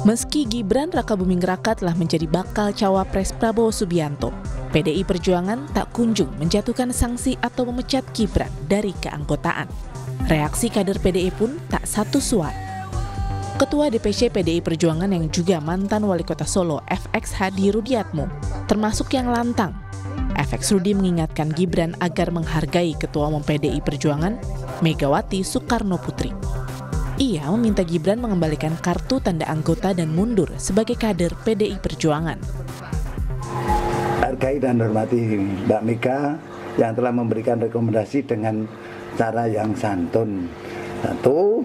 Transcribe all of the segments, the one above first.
Meski Gibran Rakabuming Raka telah menjadi bakal cawapres Prabowo Subianto, PDI Perjuangan tak kunjung menjatuhkan sanksi atau memecat Gibran dari keanggotaan. Reaksi kader PDI pun tak satu suara. Ketua DPC PDI Perjuangan yang juga mantan Wali Kota Solo, FX Hadi Rudiatmo, termasuk yang lantang. FX Rudi mengingatkan Gibran agar menghargai Ketua Umum PDI Perjuangan, Megawati Soekarno Putri. Ia meminta Gibran mengembalikan kartu tanda anggota dan mundur sebagai kader PDI Perjuangan. Hargai dan hormati Mbak Mega yang telah memberikan rekomendasi dengan cara yang santun. Satu,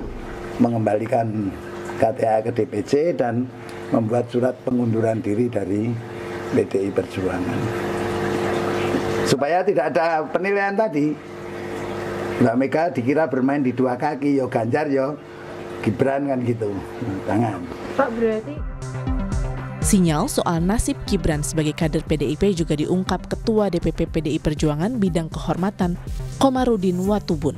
mengembalikan KTA ke DPC dan membuat surat pengunduran diri dari PDI Perjuangan. Supaya tidak ada penilaian tadi, Mbak Mega dikira bermain di dua kaki, yo Ganjar yo Gibran kan gitu. Jangan. Pak, berarti Sinyal soal nasib Gibran sebagai kader PDIP juga diungkap Ketua DPP PDI Perjuangan Bidang Kehormatan, Komarudin Watubun.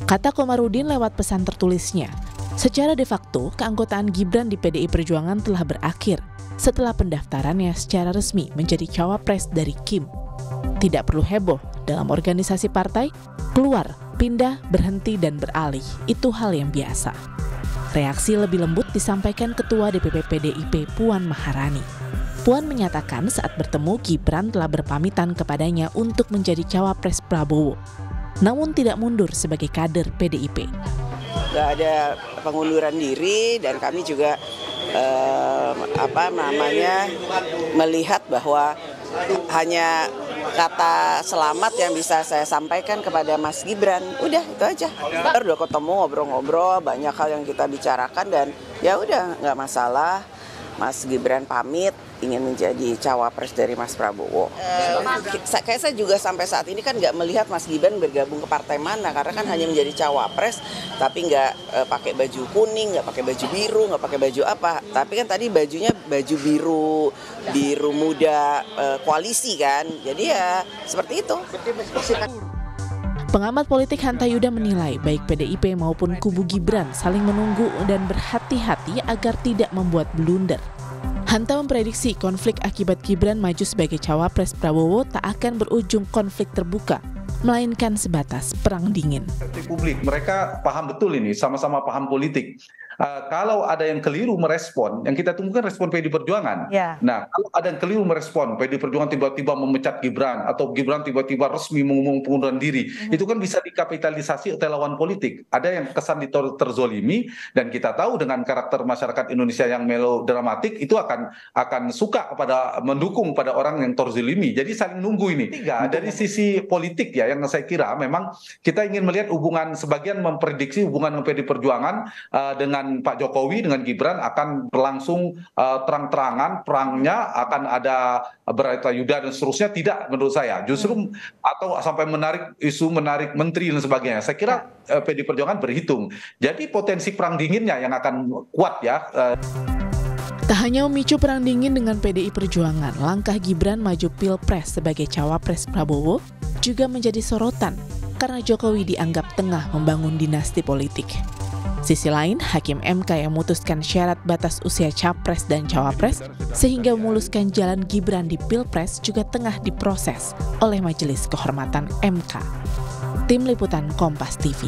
Kata Komarudin lewat pesan tertulisnya, secara de facto keanggotaan Gibran di PDI Perjuangan telah berakhir setelah pendaftarannya secara resmi menjadi cawapres dari Kim. Tidak perlu heboh dalam organisasi partai, keluar, pindah, berhenti, dan beralih. Itu hal yang biasa. Reaksi lebih lembut disampaikan Ketua DPP PDIP Puan Maharani. Puan menyatakan saat bertemu Gibran telah berpamitan kepadanya untuk menjadi cawapres Prabowo, namun tidak mundur sebagai kader PDIP. Nggak ada pengunduran diri dan kami juga melihat bahwa hanya kata selamat yang bisa saya sampaikan kepada Mas Gibran. Udah, itu aja. Udah ketemu, ngobrol-ngobrol, banyak hal yang kita bicarakan dan ya udah nggak masalah. Mas Gibran pamit ingin menjadi cawapres dari Mas Prabowo. Kayak saya juga sampai saat ini kan nggak melihat Mas Gibran bergabung ke partai mana, karena kan hanya menjadi cawapres, tapi nggak pakai baju kuning, nggak pakai baju biru, nggak pakai baju apa. Tapi kan tadi bajunya baju biru muda koalisi kan, jadi ya seperti itu. Pengamat politik Hanta Yuda menilai baik PDIP maupun kubu Gibran saling menunggu dan berhati-hati agar tidak membuat blunder. Hanta memprediksi konflik akibat Gibran maju sebagai cawapres Prabowo tak akan berujung konflik terbuka, melainkan sebatas perang dingin. Publik mereka paham betul ini, sama-sama paham politik. Kalau ada yang keliru merespon, yang kita tunggu kan respon PDI Perjuangan. Ya. Nah, kalau ada yang keliru merespon, PDI Perjuangan tiba-tiba memecat Gibran atau Gibran tiba-tiba resmi mengumumkan pengunduran diri, itu kan bisa dikapitalisasi oleh lawan politik. Ada yang kesan terzolimi, dan kita tahu dengan karakter masyarakat Indonesia yang melodramatik itu akan suka pada mendukung pada orang yang terzolimi. Jadi saling nunggu ini. Tiga, dari sisi politik ya, yang saya kira memang kita ingin melihat hubungan, sebagian memprediksi hubungan PDI Perjuangan dengan Pak Jokowi dengan Gibran akan berlangsung terang-terangan, perangnya akan ada berita Yuda dan seterusnya. Tidak, menurut saya justru atau sampai menarik menteri dan sebagainya. Saya kira PDI Perjuangan berhitung. Jadi potensi perang dinginnya yang akan kuat ya. Tak hanya memicu perang dingin dengan PDI Perjuangan, langkah Gibran maju Pilpres sebagai cawapres Prabowo juga menjadi sorotan karena Jokowi dianggap tengah membangun dinasti politik. Sisi lain, Hakim MK yang memutuskan syarat batas usia capres dan cawapres sehingga memuluskan jalan Gibran di Pilpres juga tengah diproses oleh Majelis Kehormatan MK. Tim Liputan Kompas TV.